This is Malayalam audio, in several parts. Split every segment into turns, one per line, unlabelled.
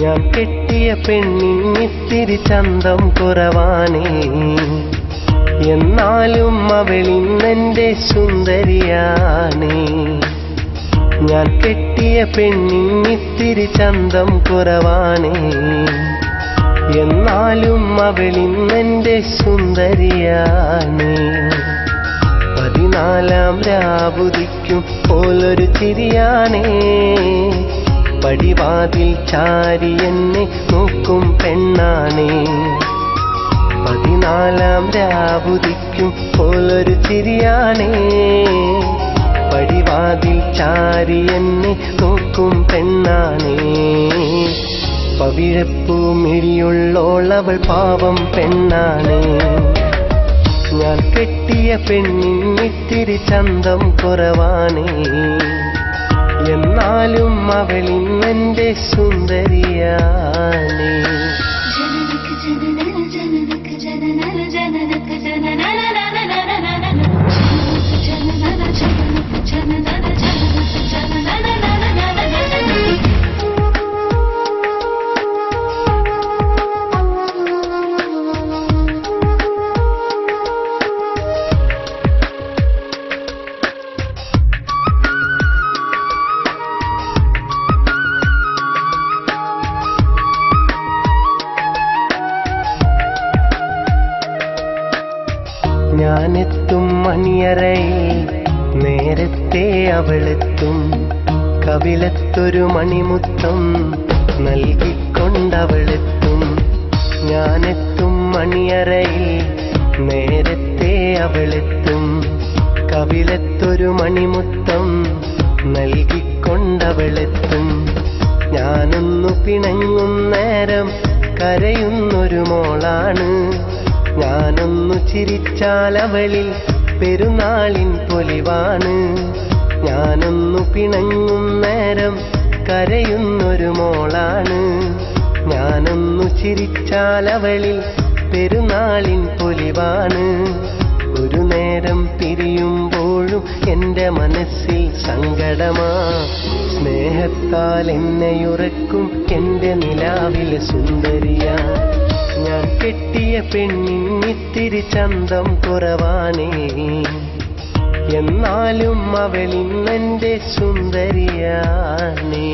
ഞാൻ കെട്ടിയ പെണ്ണിന്നിത്തിരി ചന്തം കുറവാണേ, എന്നാലും അവളിന്നെന്റെ സുന്ദരിയാണേ. ഞാൻ കെട്ടിയ പെണ്ണിന്നിത്തിരി ചന്തം കുറവാണേ, എന്നാലും അവളിന്നെന്റെ സുന്ദരിയാണേ. 14-ാം രാവുദിക്കും പോലൊരു ചിരിയാണേ, പടിവാതിൽ ചാരി എന്നെ നോക്കും പെണ്ണാണേ. 14-ാം രാവുദിക്കും പോലൊരു ചിരിയാണേ, പടിവാതിൽ ചാരി എന്നെ നോക്കും പെണ്ണാണേ. പവിഴപ്പൂമിഴിയുള്ളോളവൾ പാവം പെണ്ണാണേ. ഞാൻ കെട്ടിയ പെണ്ണിന്നിത്തിരി ചന്തം കുറവാണേ, എന്നാലും അവളിന്നെന്റെ സുന്ദരിയാണേ. ഞാനെത്തും മണിയറയിൽ നേരത്തെ അവളെത്തും, കവിളത്തൊരു മണിമുത്തം നൽകിക്കൊണ്ടവളെത്തും. ഞാനെത്തും മണിയറയിൽ നേരത്തെ അവളെത്തും, കവിളത്തൊരു മണിമുത്തം നൽകിക്കൊണ്ടവളെത്തും. ഞാനൊന്നു പിണങ്ങും നേരം കരയുന്നൊരു മോളാണ്, ഞാനൊന്നു ചിരിച്ചാലവളിൽ പെരുന്നാളിൻ പൊലിവാണ്. ഞാനൊന്നു പിണങ്ങും നേരം കരയുന്നൊരു മോളാണ്, ഞാനൊന്നു ചിരിച്ചാലവളിൽ പെരുന്നാളിൻ പൊലിവാണ്. ഒരു നേരം പിരിയുമ്പോഴും എൻ്റെ മനസ്സിൽ സങ്കടമാ, സ്നേഹത്താൽ എന്നെയുറക്കും എൻ്റെ നിലാവിലെ സുന്ദരിയാ. ഞാൻ കെട്ടിയ പെണ്ണിന്നിത്തിരി ചന്തം കുറവാണേ, എന്നാലും അവളിന്നെന്റെ സുന്ദരിയാണേ.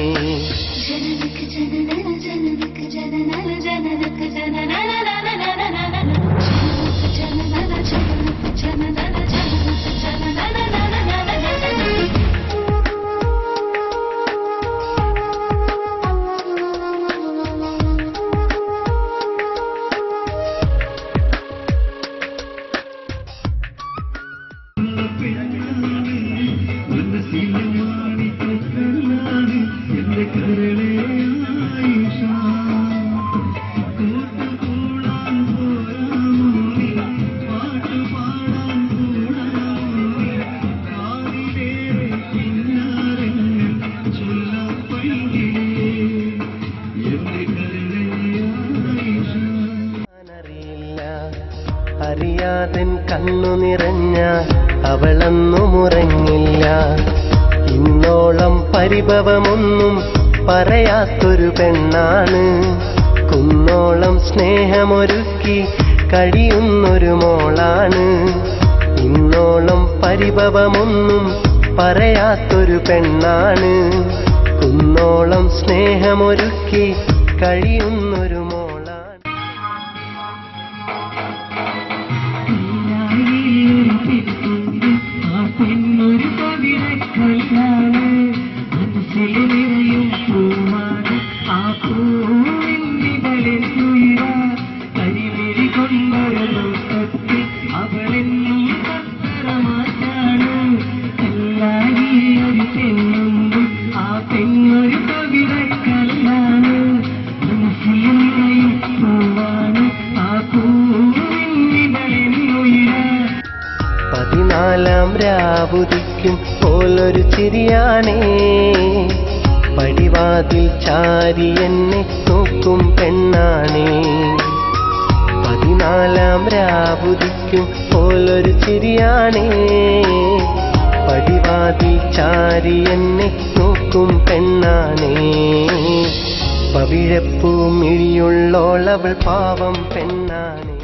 അറിയാതൻ കണ്ണു നിറഞ്ഞ അവളൊന്നും ഉറങ്ങില്ല, ഇന്നോളം പരിഭവമൊന്നും പറയാത്തൊരു പെണ്ണാണ്. കുന്നോളം സ്നേഹമൊരുക്കി കഴിയുന്നൊരു മോളാണ്, ഇന്നോളം പരിഭവമൊന്നും പറയാത്തൊരു പെണ്ണാണ്. കുന്നോളം സ്നേഹമൊരുക്കി കഴിയുന്നൊരു മോളാണ്. രാവുദിക്കും പോലൊരു ചിരിയാണേ, പടിവാതിൽ ചാരി എന്നെ നോക്കും പെണ്ണാണേ. 14-ാം രാവുദിക്കും പോലൊരു ചിരിയാണേ, പടിവാതിൽ ചാരി എന്നെ നോക്കും പെണ്ണാണേ. പവിഴപ്പൂ മിഴിയുള്ളോളവൾ പാവം പെണ്ണാണേ.